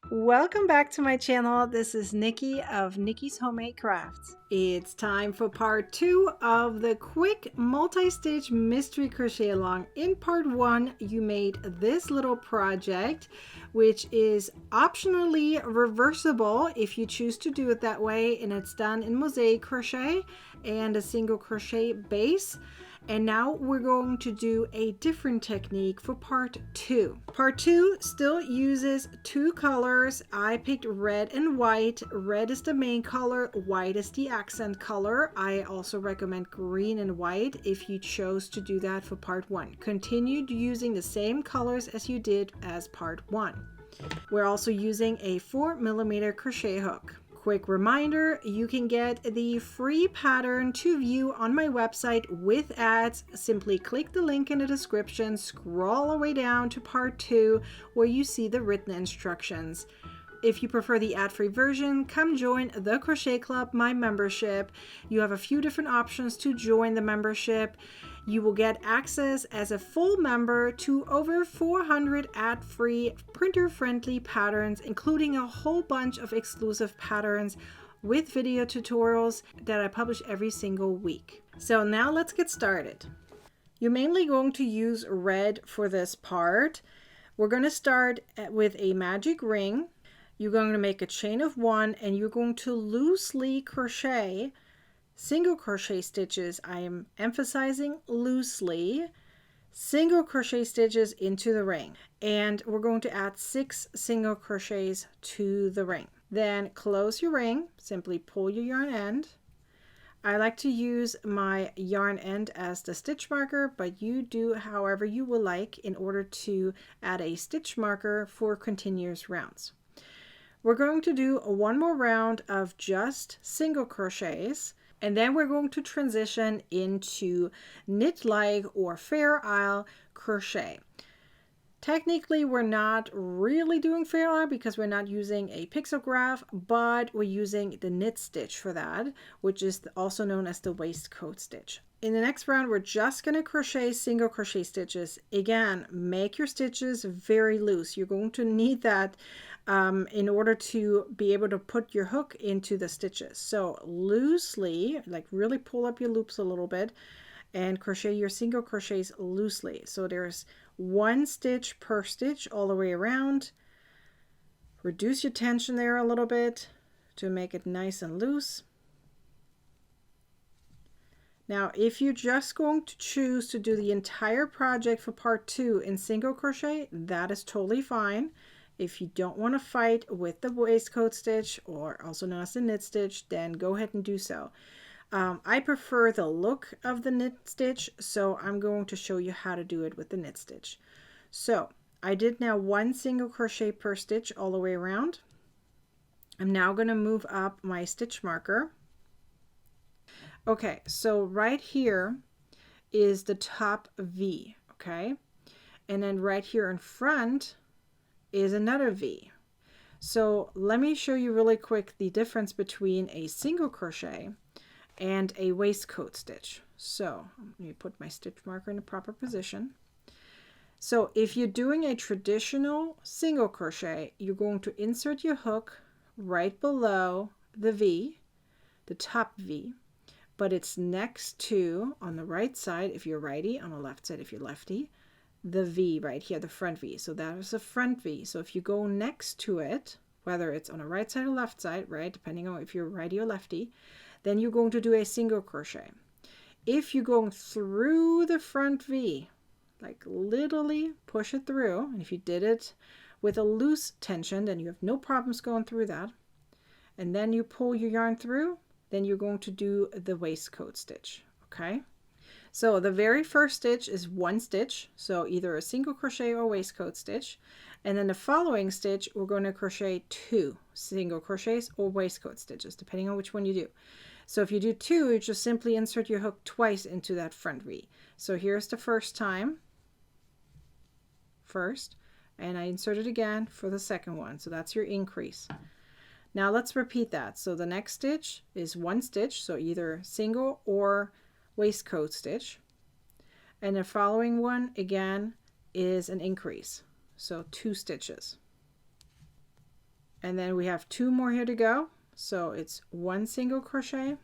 Welcome back to my channel. This is Nikki of Nikki's Homemade Crafts. It's time for part 2 of the quick multi-stitch mystery crochet along. In part 1, you made this little project, which is optionally reversible if you choose to do it that way, and it's done in mosaic crochet and a single crochet base. And now we're going to do a different technique for part 2. Part 2 still uses two colors. I picked red and white. Red is the main color, white is the accent color. I also recommend green and white if you chose to do that for part 1. Continue using the same colors as you did as part 1. We're also using a 4mm crochet hook. Quick reminder, you can get the free pattern to view on my website with ads. Simply click the link in the description, scroll all the way down to part 2 where you see the written instructions. If you prefer the ad-free version, come join the Crochet Club, my membership. You have a few different options to join the membership. You will get access as a full member to over 400 ad-free, printer-friendly patterns, including a whole bunch of exclusive patterns with video tutorials that I publish every single week. So now let's get started. You're mainly going to use red for this part. We're going to start with a magic ring. You're going to make a chain of 1 and you're going to loosely crochet single crochet stitches. I am emphasizing loosely, single crochet stitches into the ring, and we're going to add 6 single crochets to the ring. Then close your ring, simply pull your yarn end. I like to use my yarn end as the stitch marker, but you do however you would like in order to add a stitch marker for continuous rounds. We're going to do one more round of just single crochets, and then we're going to transition into knit-like or Fair Isle crochet. Technically, we're not really doing Fair Isle because we're not using a pixograph, but we're using the knit stitch for that, which is also known as the waistcoat stitch. In the next round, we're just going to crochet single crochet stitches. Again, make your stitches very loose. You're going to need that in order to be able to put your hook into the stitches. So loosely, like really pull up your loops a little bit and crochet your single crochets loosely. So there's 1 stitch per stitch all the way around. Reduce your tension there a little bit to make it nice and loose. Now, if you're just going to choose to do the entire project for part 2 in single crochet, that is totally fine. If you don't want to fight with the waistcoat stitch, or also known as the knit stitch, then go ahead and do so. I prefer the look of the knit stitch, so I'm going to show you how to do it with the knit stitch. So I did now 1 single crochet per stitch all the way around. I'm now going to move up my stitch marker. Okay, so right here is the top V, okay? And then right here in front is another V. So let me show you really quick the difference between a single crochet and a waistcoat stitch. So let me put my stitch marker in the proper position. So if you're doing a traditional single crochet, you're going to insert your hook right below the V, the top V, but it's next to, on the right side if you're righty, on the left side if you're lefty, the V right here, the front V. So that is the front V. So if you go next to it, whether it's on the right side or left side, right, depending on if you're righty or lefty, then you're going to do a single crochet. If you're going through the front V, like literally push it through, and if you did it with a loose tension, then you have no problems going through that, and then you pull your yarn through, then you're going to do the waistcoat stitch, okay? So the very first stitch is 1 stitch, so either a single crochet or waistcoat stitch. And then the following stitch, we're going to crochet 2 single crochets or waistcoat stitches, depending on which one you do. So if you do 2, you just simply insert your hook twice into that front V. So here's the first time, and I insert it again for the second one. So that's your increase. Now let's repeat that. So the next stitch is 1 stitch, so either single or waistcoat stitch, and the following one again is an increase, so 2 stitches. And then we have 2 more here to go. So it's 1 single crochet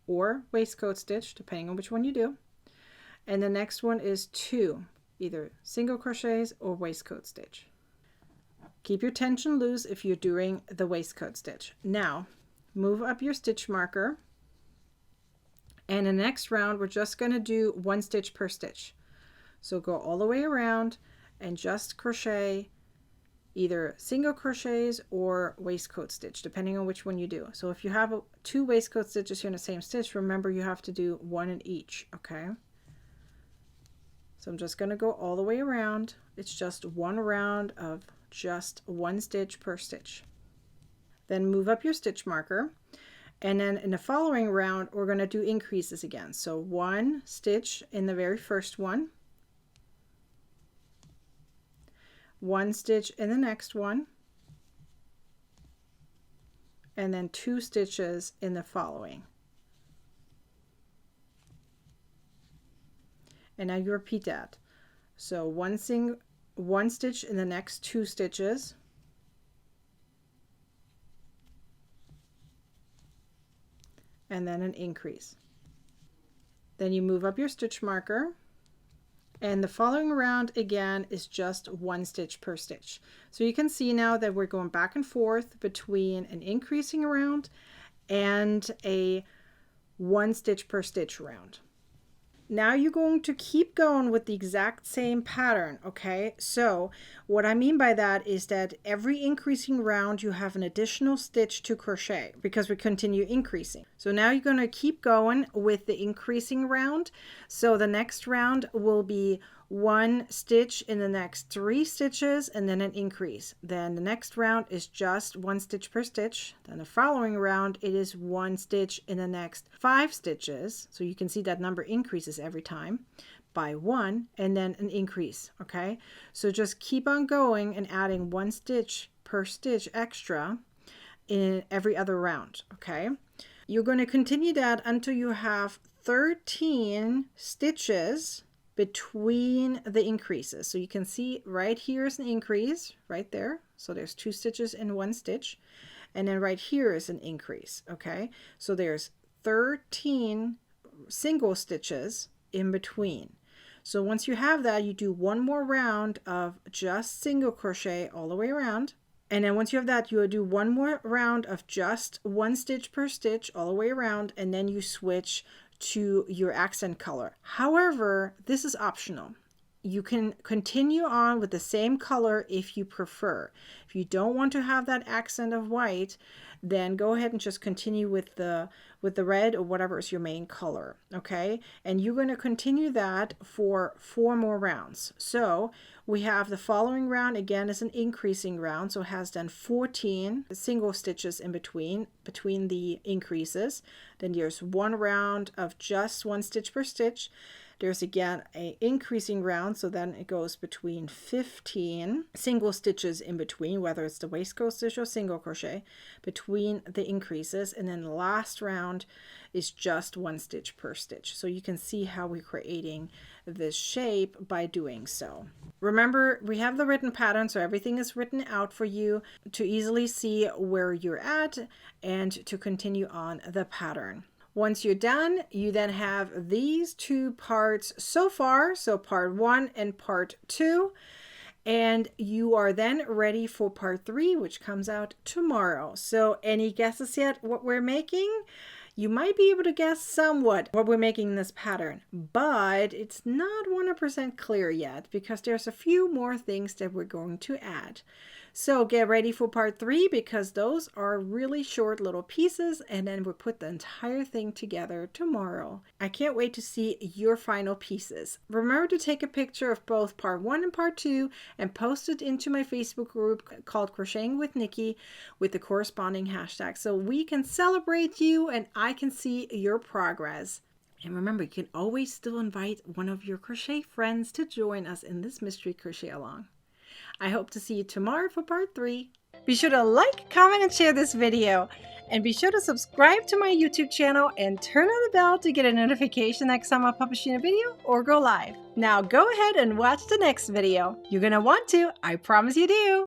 or waistcoat stitch, depending on which one you do. And the next one is 2, either single crochets or waistcoat stitch. Keep your tension loose if you're doing the waistcoat stitch. Now, move up your stitch marker. And the next round, we're just going to do 1 stitch per stitch. So go all the way around and just crochet either single crochets or waistcoat stitch, depending on which one you do. So if you have 2 waistcoat stitches here in the same stitch, remember you have to do 1 in each, okay? So I'm just going to go all the way around. It's just 1 round of just 1 stitch per stitch. Then move up your stitch marker. And then in the following round, we're going to do increases again. So 1 stitch in the very first one. 1 stitch in the next one, and then 2 stitches in the following. And now you repeat that. So 1 stitch in the next 2 stitches, and then an increase. Then you move up your stitch marker. And the following round again is just 1 stitch per stitch. So you can see now that we're going back and forth between an increasing round and a 1 stitch per stitch round. Now you're going to keep going with the exact same pattern, okay? So what I mean by that is that every increasing round you have an additional stitch to crochet because we continue increasing. So now you're going to keep going with the increasing round. So the next round will be 1 stitch in the next 3 stitches and then an increase. Then the next round is just 1 stitch per stitch. Then the following round it is 1 stitch in the next 5 stitches. So you can see that number increases every time by 1 and then an increase, okay? So just keep on going and adding 1 stitch per stitch extra in every other round, okay? You're going to continue that until you have 13 stitches between the increases. So you can see right here is an increase right there. So there's 2 stitches in 1 stitch. And then right here is an increase, okay? So there's 13 single stitches in between. So once you have that, you do 1 more round of just single crochet all the way around. And then once you have that, you will do 1 more round of just 1 stitch per stitch all the way around, and then you switch to your accent color. However, this is optional. You can continue on with the same color if you prefer. If you don't want to have that accent of white, then go ahead and just continue with the red or whatever is your main color, okay? And you're going to continue that for 4 more rounds. So we have the following round again is an increasing round, so it has then 14 single stitches in between the increases. Then there's 1 round of just 1 stitch per stitch. There's again a increasing round, so then it goes between 15 single stitches in between, whether it's the waistcoat stitch or single crochet, between the increases. And then the last round is just 1 stitch per stitch. So you can see how we're creating this shape by doing so. Remember, we have the written pattern, so everything is written out for you to easily see where you're at and to continue on the pattern. Once you're done, you then have these 2 parts so far, so part 1 and part 2, and you are then ready for part 3, which comes out tomorrow. So any guesses yet what we're making? You might be able to guess somewhat what we're making in this pattern, but it's not 100% clear yet because there's a few more things that we're going to add. So get ready for part 3 because those are really short little pieces, and then we'll put the entire thing together tomorrow. I can't wait to see your final pieces. Remember to take a picture of both part 1 and part 2 and post it into my Facebook group called Crocheting with Nikki with the corresponding hashtag so we can celebrate you and I can see your progress. And remember, you can always still invite one of your crochet friends to join us in this mystery crochet along. I hope to see you tomorrow for part 3. Be sure to like, comment, and share this video. And be sure to subscribe to my YouTube channel and turn on the bell to get a notification next time I'm publishing a video or go live. Now go ahead and watch the next video. You're going to want to, I promise you do.